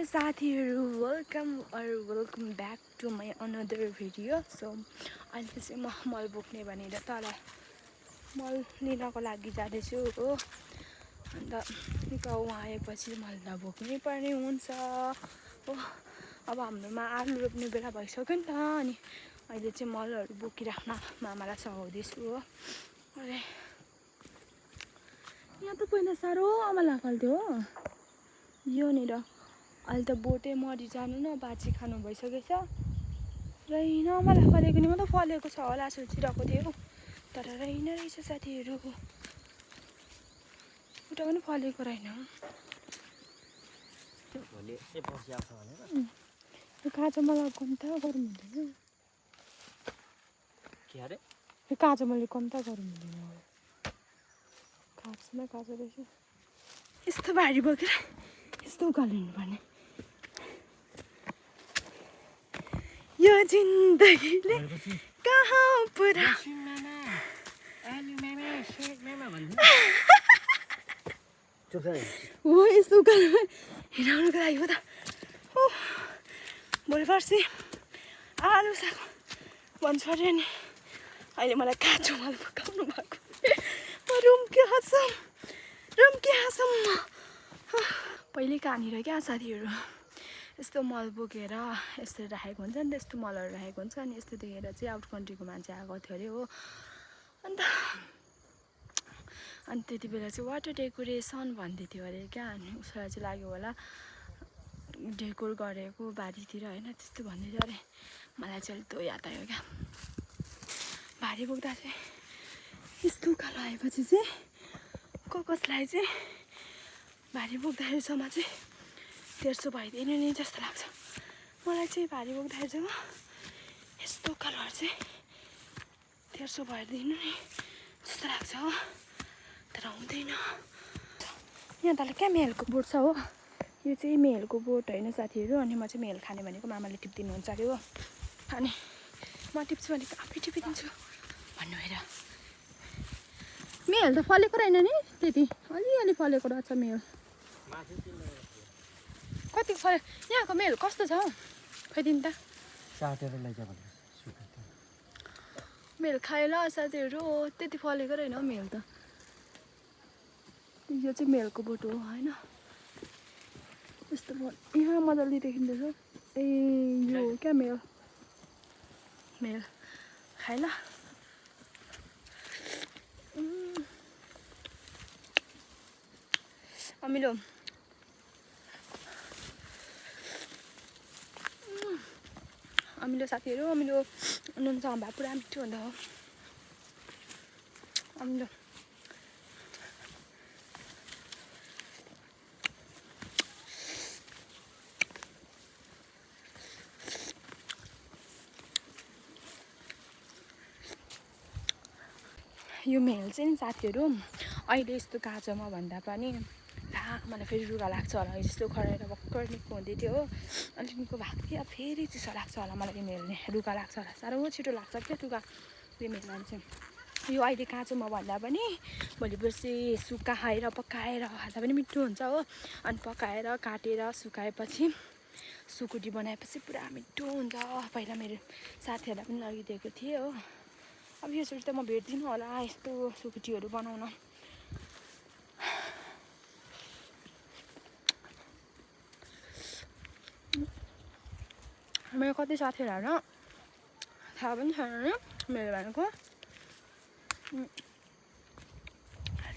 Hello साथीहरू, welcome back to my another video. So अहिले चाहिँ म मल बोक्ने भनेर तल मल लिनको लागि जाँदैछु हो। अन्त गाउँ आएपछि मल त बोक्नै पर्ने हुन्छ हो। अब हाम्रोमा आलु रोप्ने बेला भइसक्यो नि त, अनि अहिले चाहिँ मलहरू बोकिराख्न मामालाई सघाउँदैछु हो। अरे यहाँ त पहिला साह्रो अमला फल्थ्यो हो, योनिर अहिले त बोटै मरिजानु न बाची खानु भइसकेछ। रहेन मलाई फलेको नि, म त फलेको छ होला सोचिरहेको थिएँ, तर रहेन रहेछ साथीहरू, एउटा पनि फलेको रहेन। यो काँचो मलाई कम्ता गरौँ हुँदैन, के अरे यो काँचो मैले कम्ता गरौँ हुँदैन, काँचोमा काँचो रहेछ। यस्तो भारी बोकेर यस्तो उकालो हिँड्नुपर्ने, यो जिन्दगीले कहाँ पुरा हो। यस्तो उकालो हिँडाउनुको लागि हो त। भोलि पर्सि आलु साग भन्छु अरे नि, अहिले मलाई काँचो मल पकाउनु भएको रुम के हाँसम पहिले कहाँनिर क्या साथीहरू, यस्तो मल बोकेर यस्तो राखेको हुन्छ नि त, यस्तो मलहरू राखेको हुन्छ, अनि यस्तो देखेर चाहिँ आउट कन्ट्रीको मान्छे आएको थियो अरे हो। अनि त्यति बेला चाहिँ वाटर डेकोरेसन भन्दै थियो अरे क्या, अनि उसलाई चाहिँ लाग्यो होला डेकोर गरेको बारीतिर होइन, त्यस्तो भन्दै थियो अरे। मलाई चाहिँ अलिक त्यो याद आयो क्या, भारी बोक्दा चाहिँ यस्तो उकालो आएपछि चाहिँ कसलाई चाहिँ भारी बोक्दाखेरिसम्म चाहिँ 150 भइदिएन नि जस्तो लाग्छ मलाई चाहिँ। भारी बोक्दाखेरि चाहिँ यस्तो उकालोहरू चाहिँ 150 भइदिनु नि जस्तो लाग्छ हो, तर हुँदैन। यहाँ तल क्या मेलको बोट छ हो, यो चाहिँ मेलको बोट होइन साथीहरू। अनि म चाहिँ मेल खाने भनेको मामाले टिपिदिनुहुन्छ अरे हो, अनि म टिप्छु भनेको आफै टिपिदिन्छु भन्नु भएर। मेल त फलेको रहेन नि, त्यति अलिअलि फलेको रहेछ मेल। कति फल्यो यहाँको मेल कस्तो छ खोइदिनु त, चाटेर लैजा भने मेल खायो ल साथीहरू, त्यति फलेको रहेन मेल त। यो चाहिँ मेलको बोटो हो होइन, यस्तो बोट यहाँ मजाले देखिँदैछ। ए यो हो क्या मेल खाइ ल। अमिलो साथीहरू, अमिलो नुनसँग भए पुरा मिठो हुँदा हो अमिलो। यो मेल चाहिँ नि साथीहरू अहिले यस्तो काँचोमा भन्दा पनि मलाई फेरि रुगा लाग्छ होला, जस्तो खरेर भर्खर निको हुँदै थियो हो, अनि निको भएको थियो, फेरि चिसो लाग्छ होला मलाई। यो मेल रुगा लाग्छ होला, साह्रो छिटो लाग्छ क्या रुगा यो मेलमा चाहिँ। यो अहिले काँचोमा भन्दा पनि भोलि पर्सि सुकाएर पकाएर खाँदा पनि मिठो हुन्छ हो। अनि पकाएर काटेर सुकाएपछि सुकुटी बनाएपछि पुरा मिठो हुन्छ। पहिला मेरो साथीहरूलाई पनि लगिदिएको थिएँ हो। अब यसरी त म भेट्दिनँ होला यस्तो सुकुटीहरू बनाउन। मेरो कति साथीहरू थाहा पनि छैन मेरो भनेको,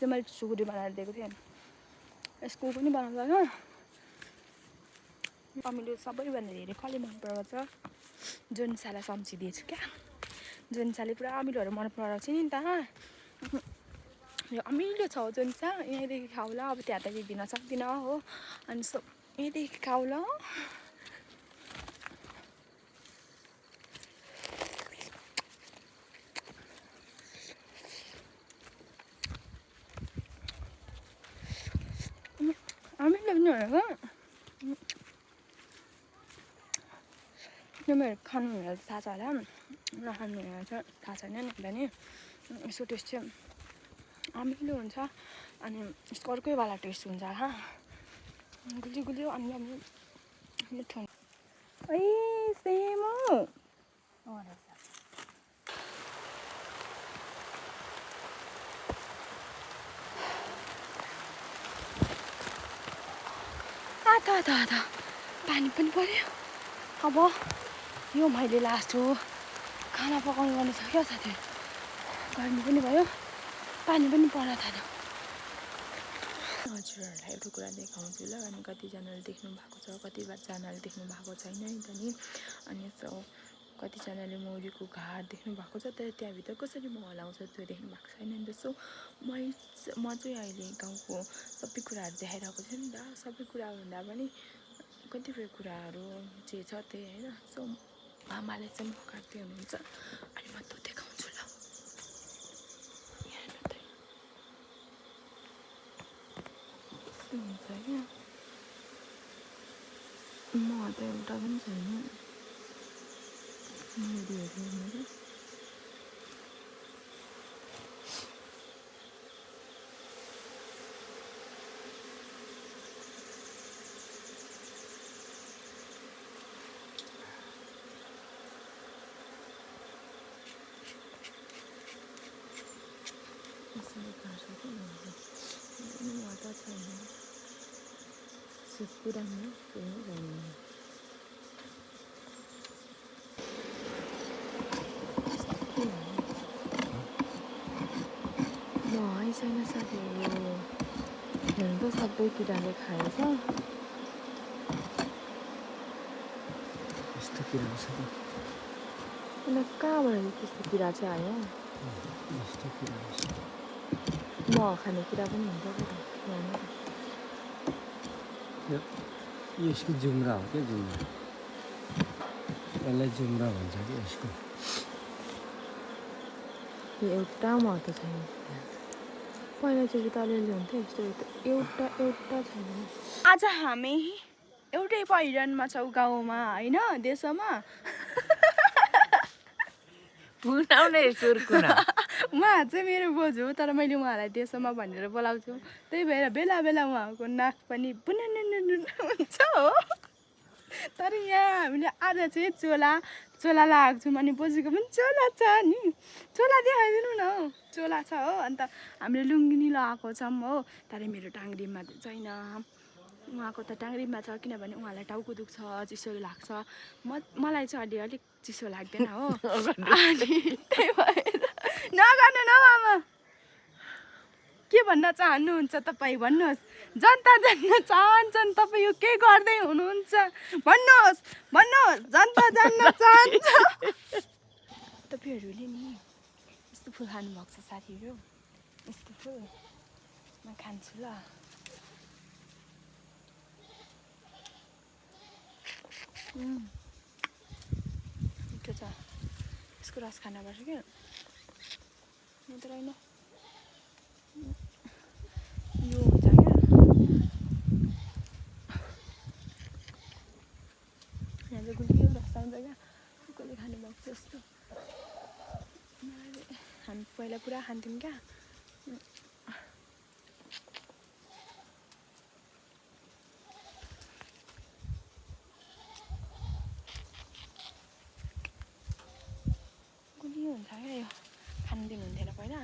त्यो मैले सुकुटी बनाएर दिएको थिएँ। यसको पनि बनाउँदैन। अमिलो सबैभन्दा धेरै कसले मन पराउँछ, जोन्सालाई सम्झिदिएछु क्या। जोन्साले पुरा अमिलोहरू मन पराउँछ नि त। यो अमिलो छ हो जोन्सा, यहीँदेखि खाऊ ल, अब त्यहाँ त दिन सक्दिनँ हो। अनि यहीँदेखि खाऊ ल। अमिलो पनि भनेको यो मेरो खानु भनेर थाहा छ होला, नखानु भनेर चाहिँ थाहा छैन नि भने। यसको टेस्ट चाहिँ अमिलो हुन्छ, अनि यसको अर्कैवाला टेस्ट हुन्छ गुलियो गुलियो अनि मिठो ए सेम हो आधा पानी पनि पर्यो अब यो मैले लास्ट हो खाना पकाउनु गर्नु छ क्या साथी गर्मी पनि भयो पानी पनि पर्न थाल्यो हजुरहरूलाई एउटा कुरा देखाउँछु ल अनि कतिजनाले देख्नु भएको छ कतिजनाले देख्नु भएको छैन नि त नि अनि यसो कतिजनाले मौरीको घाट देख्नु भएको छ तर त्यहाँभित्र कसरी मह लाउँछ त्यो देख्नु भएको छैन नि त सो म चाहिँ अहिले गाउँको सबै कुराहरू देखाइरहेको छु नि त सबै कुरा भन्दा पनि कतिपय कुराहरू जे छ त्यही होइन सो आमाले चाहिँ मह काट्दै हुनुहुन्छ अनि म त्यो देखाउँछु ल हेर्नु त यस्तो हुन्छ क्या मह त एउटा पनि छैन मौरीहरू हेर्नु यसरी घाँस चाहिँ मह त छैन पुरानो महै छैन साथीहरू हेर्नु त सबै किराले खाएछ यस्तो किरा छ अन्त कहाँबाट त्यस्तो किरा चाहिँ आयो यस्तो किरा छ मह खाने किरा पनि हुन्छ यो यसको जुम्रा हो क्या जुम्रा यसलाई जुम्रा भन्छ कि यसको एउटा मह त छैन पहिला चाहिँ त अलिअलि हुन्थ्यो यस्तो एउटा छैन आज हामी एउटै पहिरनमा छौँ गाउँमा होइन देशमा उहाँ चाहिँ मेरो बोजू हो तर मैले उहाँलाई देशमा भनेर बोलाउँछु त्यही भएर बेला बेला उहाँको नाक पनि बुनुनुनुनु हुन्छ हो तर यहाँ हामीले आज चाहिँ चोला लगाएको छौँ अनि बोजूको पनि चोला छ नि चोला देखाइदिनु न हौ चोला छ हो अन्त हामीले लुङ्गिनी लगाएको छौँ हो तर मेरो टाङ्ग्रीमा छैन उहाँको त टाङ्ग्रीमा छ किनभने उहाँलाई टाउको दुख्छ चिसो लाग्छ मलाई चाहिँ अलिक चिसो लाग्दैन हो अनि त्यही भएर नगर्नु न आमा के भन्न चाहनुहुन्छ तपाईँ भन्नुहोस् जनता जान्न चाहन्छन् तपाईँ यो के गर्दै हुनुहुन्छ भन्नुहोस् जनता जान्न चाहन्छ तपाईँहरूले नि यस्तो फुल खानुभएको छ साथीहरू यस्तो फुल म खान्छु ल मिठो छ यसको रस खानुपर्छ क्या मात्र होइन यो हुन्छ क्या यहाँ चाहिँ गुलियो रस आउँछ क्या कसले खानुभएको जस्तो हामी पहिला पुरा खान्थ्यौँ क्या गुलियो हुन्छ क्या यो खानु दिनुहुन्थेन पहिला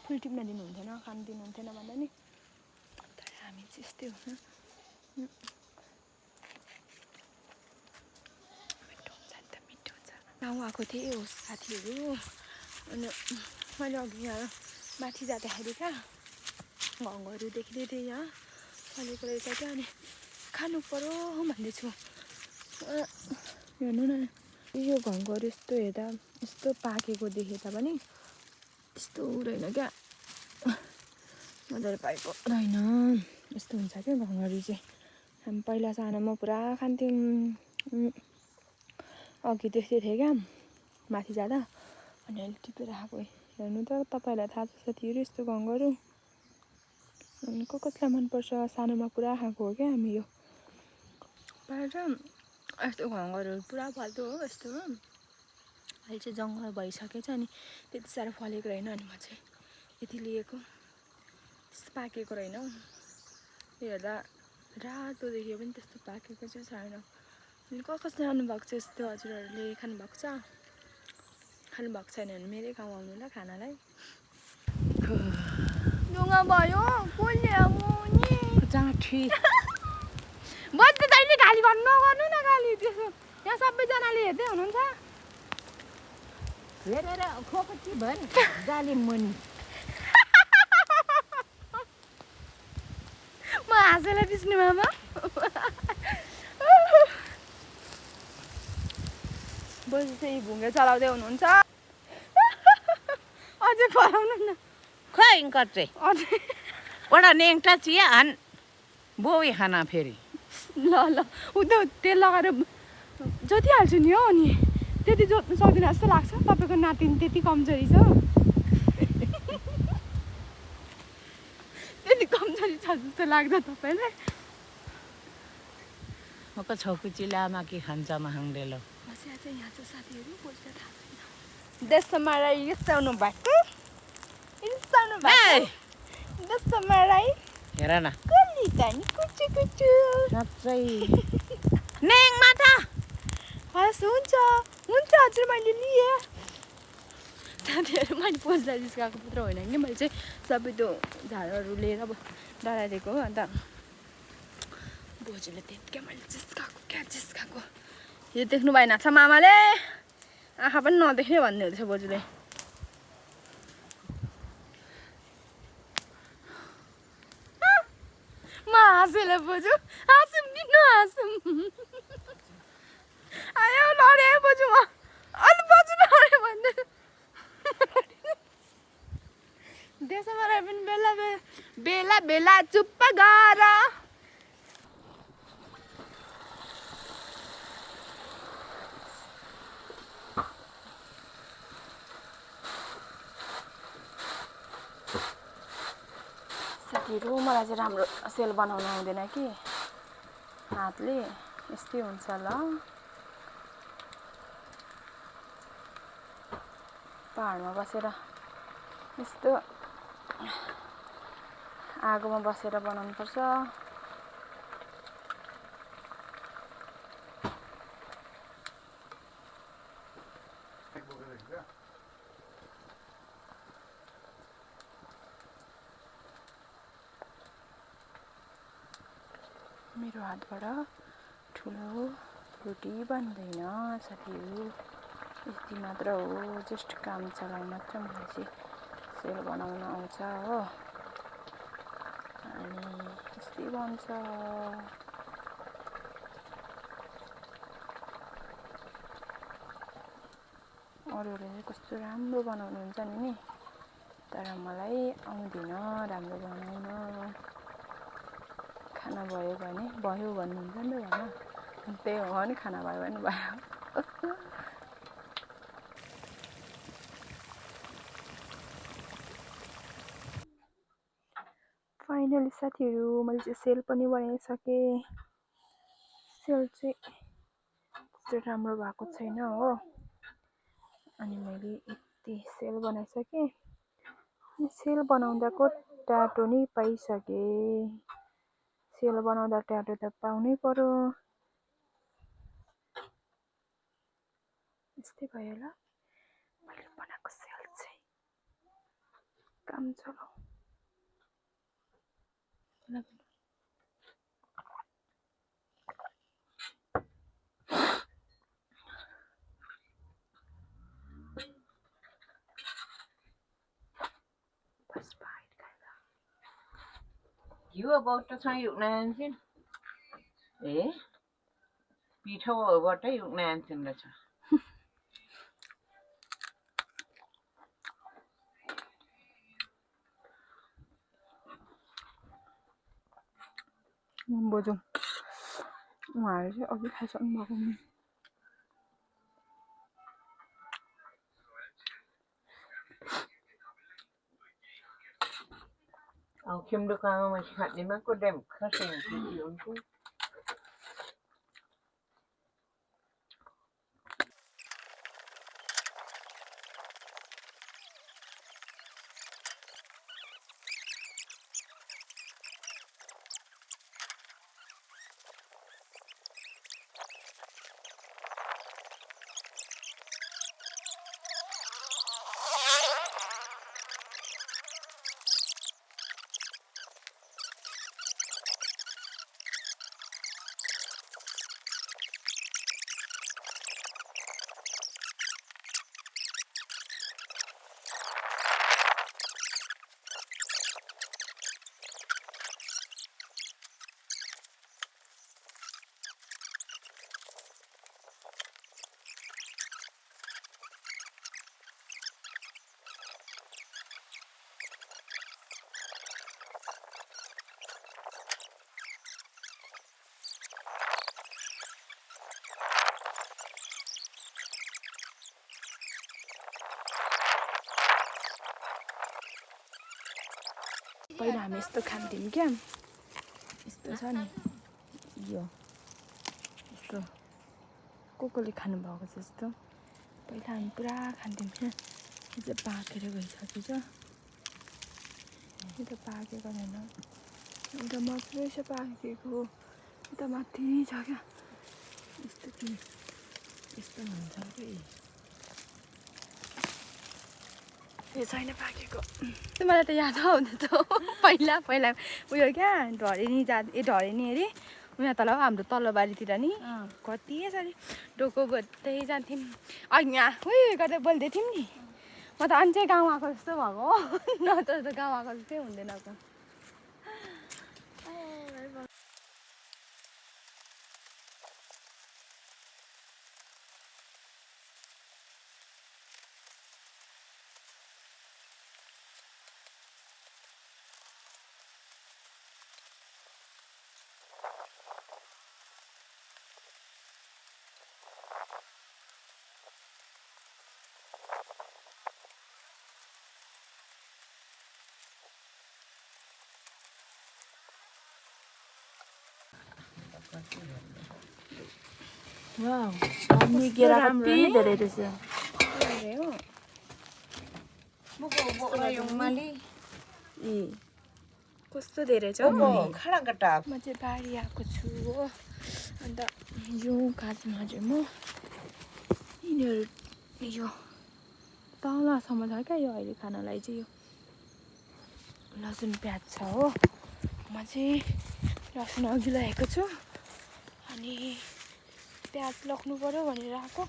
फुल टिप्न दिनुहुन्थेन खानु दिनुहुन्थेन भन्दा नि तर हामी चाहिँ यस्तै हो मिठो हुन्छ नि त मिठो हुन्छ गाउँ आएको थिएँ हो साथीहरू अनि मैले अघि यहाँ माथि जाँदाखेरि क्या घङहरू देख्दै थिएँ यहाँ फलेको रहेछ क्या अनि खानु पर्यो भन्दैछु हेर्नु न यो घङहरू यस्तो हेर्दा यस्तो पाकेको देखे तापनि यस्तो रहेन क्या मजाले पाएको रहेन यस्तो हुन्छ क्या घङहरू चाहिँ हामी पहिला सानोमा पुरा खान्थ्यौँ अघि देख्दै थिएँ क्या माथि जाँदा अनि अहिले टिपेर आएको हेर्नु त तपाईँहरूलाई थाहा छ साथीहरू यस्तो घङहरू अनि कसलाई मनपर्छ सानोमा पुरा खाएको हो क्या हामी यो पहिला चाहिँ यस्तो घङहरू पुरा फल्थ्यो हो यस्तोमा अहिले चाहिँ जङ्गल भइसकेछ अनि त्यति साह्रो फलेको रहेन अनि म चाहिँ यति लिएको त्यस्तो पाकेको रहेन हौ हेर्दा रातो देखियो पनि त्यस्तो पाकेको चाहिँ छैन। अनि कसले खानुभएको छ यस्तो हजुरहरूले खानुभएको छ? खानुभएको छैन भने मेरै गाउँ आउनु ल खानालाई। ढुङ्गा भयो कसले आउने जाँठी बज्दै तैँले गाली नगर्नु न गाली त्यसो। यहाँ सबैजनाले हेर्दै हुनुहुन्छ। हेरेर खोपटी भयो नि गाली मुनि म हाँसेर पिस्ने मामा बजी चाहिँ भुङ्गे चलाउँदै हुनुहुन्छ। अझै पढाउनु न खै कच्चे अझै वडा नेङ्टा चिया हान बोई खाना फेरि ल ल ऊ त तेल लगाएर जति हाल्छु नि हो अनि त्यति जोत्नु सक्दिनँ जस्तो लाग्छ। तपाईँको नातिनी त्यति कमजोरी छ त्यति कमजोरी छ जस्तो लाग्छ तपाईँलाई। म त छौकुची लामा कि खान्छ महाङ्डेलो बसिया चाहिँ यहाँ चाहिँ साथीहरू बोल्छ थाहा छैन। देशमा राई रिसाउनु भएको रिसाउनु भएको देशमा राई हेर न कली तानी कुचु कुचु साँच्चै नेङ माथा हस् हुन्छ हुन्छ हजुर मैले लिएँ। साथीहरू मैले पोस्टलाई जिस्काएको पत्र होइन कि मैले चाहिँ सबै त्यो झाडहरू लिएर अब डराइदिएको हो। अन्त बोजूले त्यतिकै मैले जिस्काएको क्या जिस्काएको यो देख्नु भएन छ मामाले आँखा पनि नदेख्ने भन्ने हुँदैछ बोजूले। म हाँसेला बोजू हाँसौँ कि नहाँसौँ आयो लडे बोजू म अलि बोजू लड्यो भन्दै त्यसोमा रहे पनि बेला बेला बेला चुप्प गर। साथीहरू मलाई चाहिँ राम्रो सेल बनाउन आउँदैन कि हातले यस्तै हुन्छ ल। पहाडमा बसेर यस्तो आगोमा बसेर बनाउनुपर्छ। मेरो हातबाट ठुलो रोटी बन्दैन साथीहरू यति मात्र हो। जस्ट काम चलाउन मात्र मलाई चाहिँ सेल बनाउन आउँछ हो अनि यस्तै बन्छ। अरूहरूले चाहिँ कस्तो राम्रो बनाउनुहुन्छ नि तर मलाई आउँदैन राम्रो बनाउन। खाना भयो भने भयो भन्नुहुन्छ नि त भन त्यही हो नि खाना भयो भने भयो। फाइनली साथीहरू मैले चाहिँ सेल पनि बनाइसकेँ। सेल चाहिँ त्यस्तो राम्रो भएको छैन हो अनि मैले यति सेल बनाइसकेँ। अनि सेल बनाउँदाको ट्याटो नि पाइसकेँ। सेल बनाउँदा ट्याटो त पाउनै पर्यो। यस्तै भयो ल मैले बनाएको सेल चाहिँ काम चलाऊ। घिउ बाउटोसँग युक्न आन्छन् ए पिठोबाटै युक्न आन्छन् रहेछ। बोजू उहाँहरू चाहिँ अघि खाइसक्नु भएको नि Kim được mà hạt đi mất có đem khá xem thì cũng पहिला हामी यस्तो खान्थ्यौँ क्या यस्तो छ नि यो यस्तो कसले खानुभएको छ यस्तो पहिला हामी पुरा खान्थ्यौँ क्या यो चाहिँ पाकेर गइसकेको छ यो त पाकेको छैन एउटा मात्रै छ पाकेको यो त माथि छ क्या यस्तो कि यस्तो हुन्छ कि यो छैन पाकेको मलाई त याद आउँदैछ पहिला पहिला उयो क्या ढडेनी ढडेनी अरे उहाँ तल हाम्रो तल्लो बारीतिर नि कति यसरी डोको गोज्दै जान्थ्यौँ अघि यहाँ उयो गर्दै बोल्दै थियौँ नि म त अझै गाउँ आएको जस्तो भएको न त गाउँ आएको जस्तै हुँदैन को वाउ अनि केरा कति धेरै रहेछ कस्तो धेरै छ खडा गटा म चाहिँ बारी आएको छु हो अन्त यो गाछमा चाहिँ म यिनीहरू यो तलसम्म छ क्या यो अहिले खानलाई चाहिँ यो लसुन प्याज छ हो म चाहिँ लसुन अघि लगाएको छु अनि प्याज लग्नु पऱ्यो भनेर आएको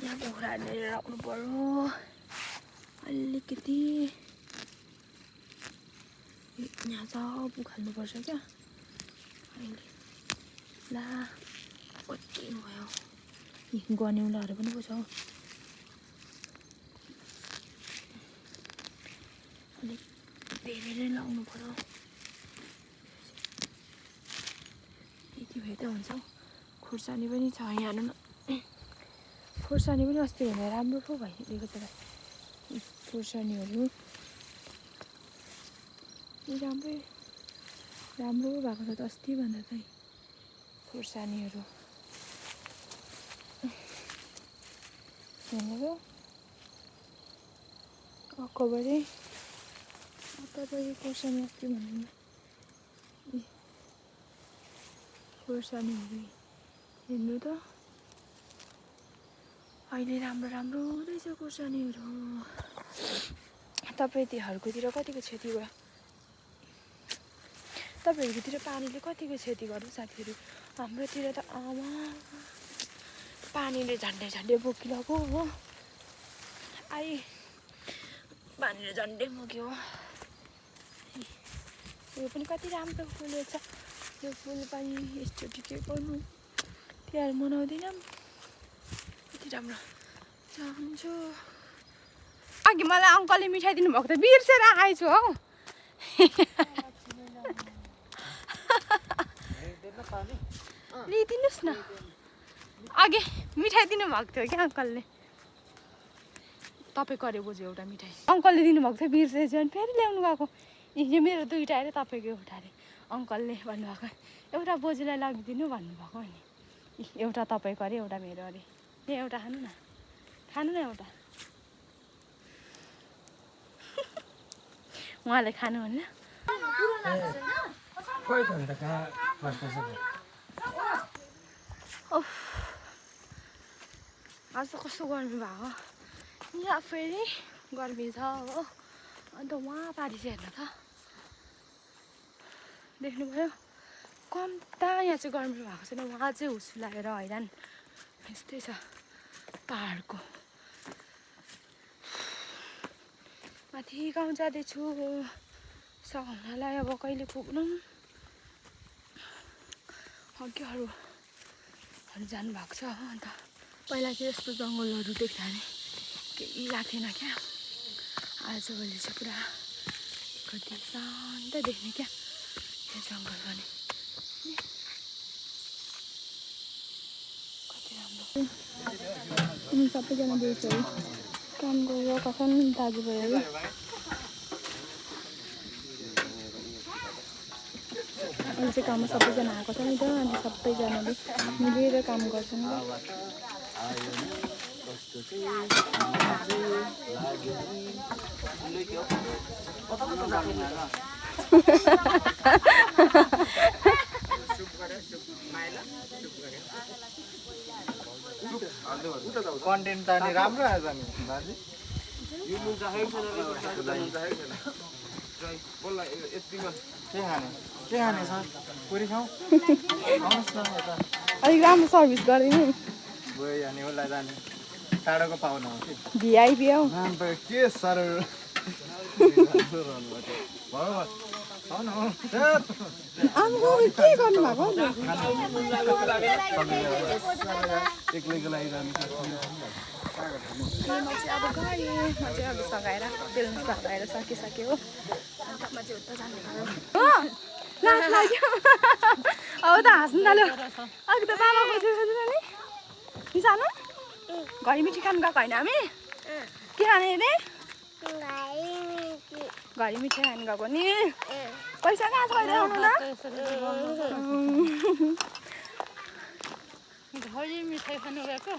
यहाँ कुखुराहरू लिएर राख्नु पऱ्यो अलिकति यहाँ सब उखाल्नुपर्छ क्या अहिले ला कति भयो गन्यौलाहरू पनि पो छ अलिक धेरै नै लाउनु पऱ्यो यति भए त हुन्छ खुर्सानी पनि छ यहाँ हेर्नु न खुर्सानी पनि अस्ति भन्दा राम्रो पो भइदिएको छ खुर्सानीहरू राम्रै राम्रो पो भएको छ त अस्ति भन्दा चाहिँ खुर्सानीहरू हेर्नु अक्कबरी खुर्सानी अस्ति भन्दा खुर्सानीहरू हेर्नु त अहिले राम्रो राम्रो हुँदैछ खुर्सानीहरू तपाईँहरूकोतिर कतिको क्षति भयो तपाईँहरूकोतिर पानीले कतिको क्षति गर्यो साथीहरू हाम्रोतिर त आमा पानीले झन्डै बोकिरहेको हो पानीले झन्डै बोक्यो यो पनि कति राम्रो फुलेछ यो फुल पनि यसचोटि के गर्नु तिहार मनाउँदैनौँ कति राम्रो चाहन्छु अघि मलाई अङ्कलले मिठाई दिनुभएको त बिर्सेर आएछु हौ लिइदिनुहोस् न अघि मिठाई दिनुभएको थियो क्या अङ्कलले तपाईँको अरे बोजू एउटा मिठाई अङ्कलले दिनुभएको थियो बिर्सेछु अनि फेरि ल्याउनु गएको यो मेरो दुईवटा अरे तपाईँको एउटा अरे अङ्कलले भन्नुभएको एउटा बोजूलाई लगिदिनु भन्नुभएको अनि एउटा तपाईँको अरे एउटा मेरो अरे ए एउटा खानु न एउटा उहाँले खानुहुन्न आज त कस्तो गर्मी भएको यहाँ फेरि गर्मी छ हो अन्त उहाँ पारि चाहिँ हेर्नु त देख्नुभयो कम्ता यहाँ चाहिँ गर्मी भएको छैन उहाँ चाहिँ हुस लागेर हैरान यस्तै छ पाहाडको माथि गाउँ जाँदैछु सघाउनलाई अब कहिले पुग्नु अघिहरू जानुभएको छ अन्त पहिला चाहिँ यस्तो जङ्गलहरू देख्दा नि केही लाग्थेन क्या आजभोलि चाहिँ पुरा कति शान्त देख्ने क्या यो जङ्गल पनि कति राम्रो सबैजना देख्छौँ काम गरेर कसम दाजुभाइहरू अहिले चाहिँ काममा सबैजना आएको छ नि त अनि सबैजनाले मिलेर काम गर्छन् कन्टेन्ट त अनि राम्रो आएछ नि बाजे के खाने सर पुरी खाऊ आउनुहोस् न यता अलिक राम्रो सर्भिस गरिदिनु गयो अनि उसलाई जाने टाढोको पाहुना हो कि भिआइपी हौ के सर के गर्नुभएको एक्लैको लागि जानु म चाहिँ अब गएँ म चाहिँ अब सघाएर बेलुन सघाएर सकिसक्यो हो अन्त म चाहिँ उता जानु हो लाज लाग्यो अब त हाँस्नु थाल्यो अघि त बाबाको थियो नि सानो घरि मिठी खानु गएको होइन हामी के खाने अरे घरि मिठाई खानु गएको नि पैसा कहाँ छ अहिले आउनु न घरि मिठाई खानु गएको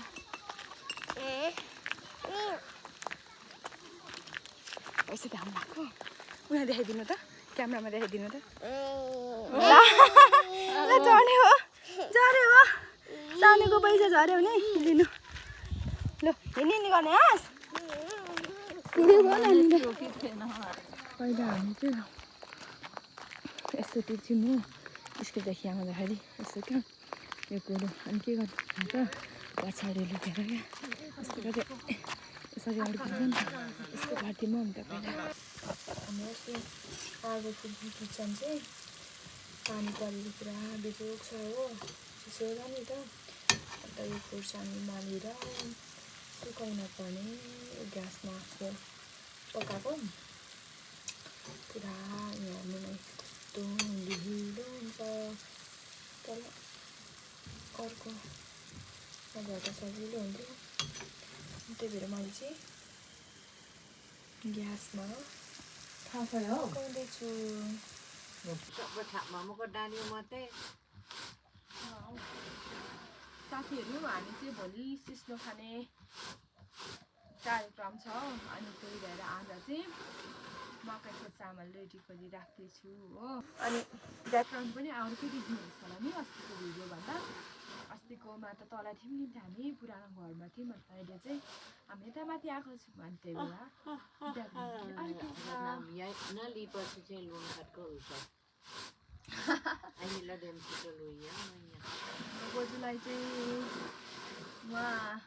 पैसा त आउनु भएको उनीहरू देखाइदिनु त क्यामेरामा देखाइदिनु त झर्ने हो झऱ्यो हो सानोको पैसा झऱ्यो भने लिनु ल हिँड्ने गर्ने हाँस पहिला हामी चाहिँ यस्तो टिप्थ्यौँ हो स्कुलदेखि आउँदाखेरि यस्तो क्या यो कुरो अनि के गर्नु त पछाडि लुकेर क्या यस्तो गर्दै यसरी अड्किन्छ नि यस्तो गर्थ्यौँ हो अन्त पहिला हाम्रो यस्तो आगोको किचन चाहिँ पानी परेर पुरा बिजोग छ हो चिसो र नि त अन्त यो खुर्सानी मालेर सुकाउन पर्ने ग्यासमा पकाएको पुरा यहाँ नुन कस्तो ढिलो हुन्छ तर अर्को नभए त सजिलो हुन्थ्यो त्यही भएर मैले चाहिँ ग्यासमा पकाउँदैछु साथीहरू हामी चाहिँ भोलि सिस्नो खाने कार्यक्रम छ अनि त्यही भएर आज चाहिँ मकैको चामल रेडी गरिराख्दैछु हो अनि ब्याकग्राउन्ड पनि अर्कै देख्नुहुन्छ होला नि अस्तिको भिडियोभन्दा अस्तिकोमा त तल थियौँ नि हामी पुरानो घरमा थियौँ अन्त अहिले चाहिँ हामी यता माथि आएको छौँ अनि त्यही भएर बोजूलाई चाहिँ उहाँ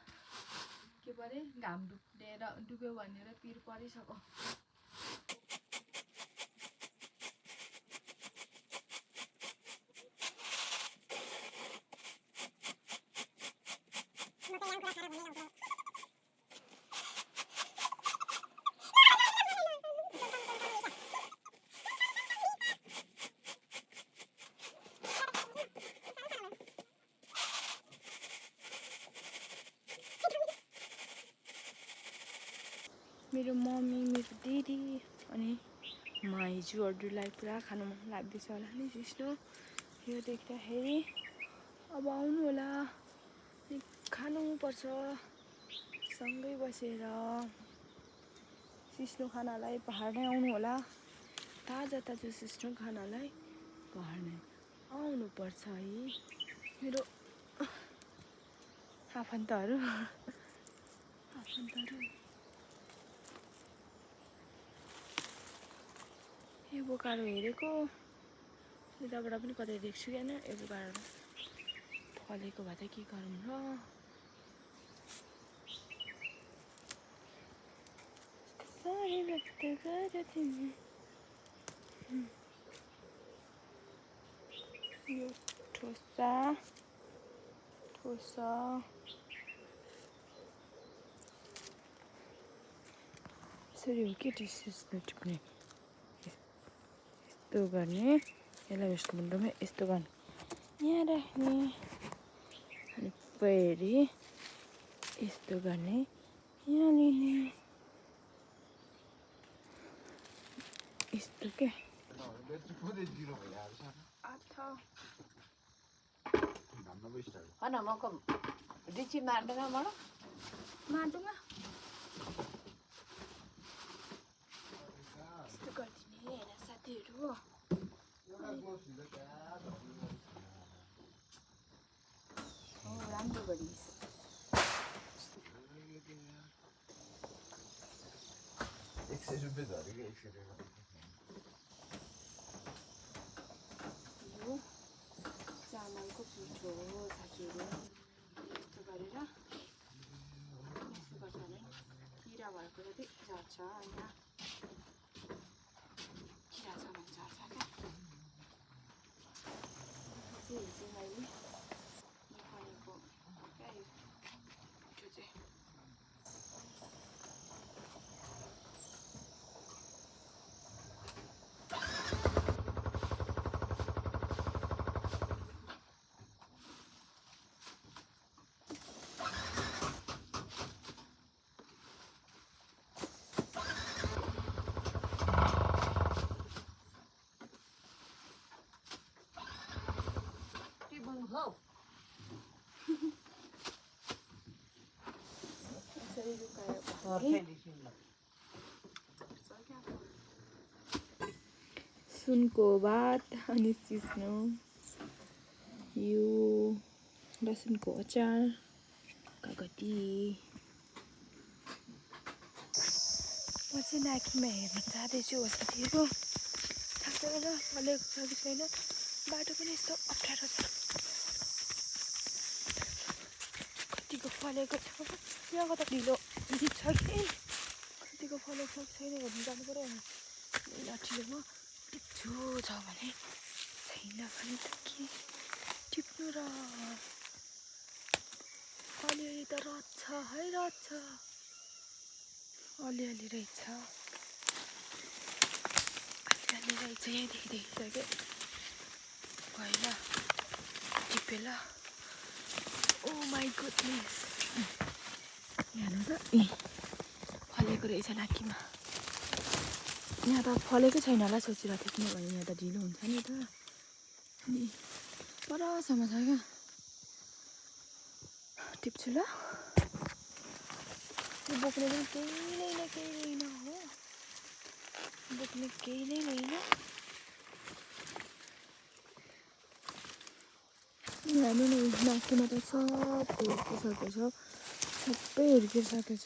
के परे घाम डुब्यो भनेर पिर परिसक्यो मेरो मम्मी मेरो दिदी अनि माइजूहरूलाई पुरा खानु मन लाग्दैछ होला नि सिस्नो यो देख्दाखेरि अब आउनु होला खानुपर्छ सँगै बसेर सिस्नो खानालाई पहाड नै आउनु होला ताजा ताजा सिस्नो खानालाई पहाड नै आउनुपर्छ है मेरो आफन्तहरू यो बोकारो हेरेको यताबाट पनि कतै देख्छु कि होइन यो बोकारो फलेको भए त के गरौँ र साह्रै व्यक्त गर तिमी यो ठोसा यसरी हो के टिस्नु टिप्ने यस्तो गर्ने यसलाई यसको मुन्टोमा यस्तो गर्ने यहाँ राख्ने अनि फेरि यस्तो गर्ने यहाँ लिने यस्तो क्या होइन मको डिची मार्दैन मलाई मार्दैमा यस्तो गरिदिने होइन साथीहरू राम्रो गरिस् यो चामलको पिठो हो साथीहरू यस्तो गरेर यस्तो गर्छ भने किरा भएको जति झर्छ होइन किरा छ भने झर्छ क्या हिजो मैले बनाएको क्या यो पिठो चाहिँ यसरी रुकायो भने सुनको भात अनि सिस्नो यो लसुनको अचार कागती म चाहिँ नाकीमा हेर्न जाँदैछु हो साथीहरू थाक्दैन फलेको छ कि छैन बाटो पनि यस्तो अप्ठ्यारो छ कतिको फलेको छ यहाँको त ढिलो छ कि कतिको फलेको छ कि छैन हेर्नु जानु पऱ्यो लाठीमा टिप्छु छ भने छैन भने त के टिप्नु र अलिअलि त रहेछ है रहेछ अलिअलि रहेछ अलिअलि रहेछ यहीँदेखि देखिसक्यो पहिला टिपेर ओ माई गुडनेस यहाँ त फलेको रहेछ नाकीमा यहाँ त फलेकै छैन होला सोचिरहेको थिएँ किनभने यहाँ त ढिलो हुन्छ नि त अनि परसम्म छ क्या टिप्छु ल यो बोक्ने पनि केही नै हो बोक्ने केही नै होइन हेर्नु न नाकीमा त सब हुर्किसकेको छ सबै हुर्किसकेको छ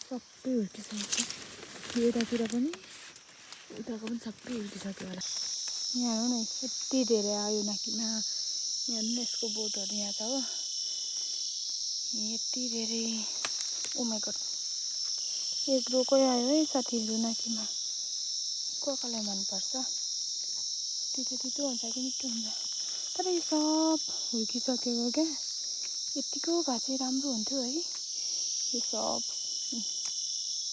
सबै हुर्किसकेको छ यतातिर पनि उताको पनि सबै हुर्किसक्यो होला यहाँ हेर्नु न यति धेरै आयो नाकीमा यहाँ हेर्नु न यसको बोटहरू यहाँ छ हो यति धेरै ओ माई गड एक रोकै आयो है साथीहरू नाकीमा कसलाई मनपर्छ तितो हुन्छ कि मिठो हुन्छ तर यो सब हुर्किसकेको क्या यतिको भए चाहिँ राम्रो हुन्थ्यो है यो सब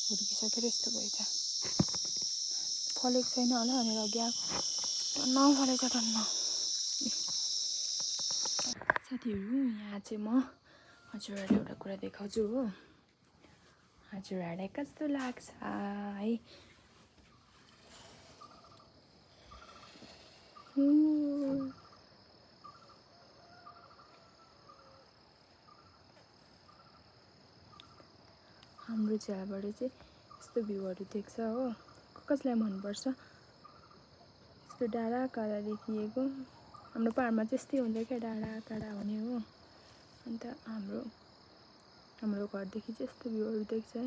हुर्किसकेर यस्तो भएछ फलेको छैन होला भनेर अघि आएको नफलेछ टन्न साथीहरू यहाँ चाहिँ म हजुरहरूलाई एउटा कुरा देखाउँछु हो हजुरहरूलाई कस्तो लाग्छ है हाम्रो छेउबाट चाहिँ यस्तो भ्यूहरू देख्छ हो कसलाई मनपर्छ यस्तो डाँडा काँडा देखिएको हाम्रो पाहाडमा चाहिँ यस्तै हुन्छ क्या डाँडा काँडा हुने हो अन्त हाम्रो घरदेखि चाहिँ यस्तो भ्यूहरू देख्छ है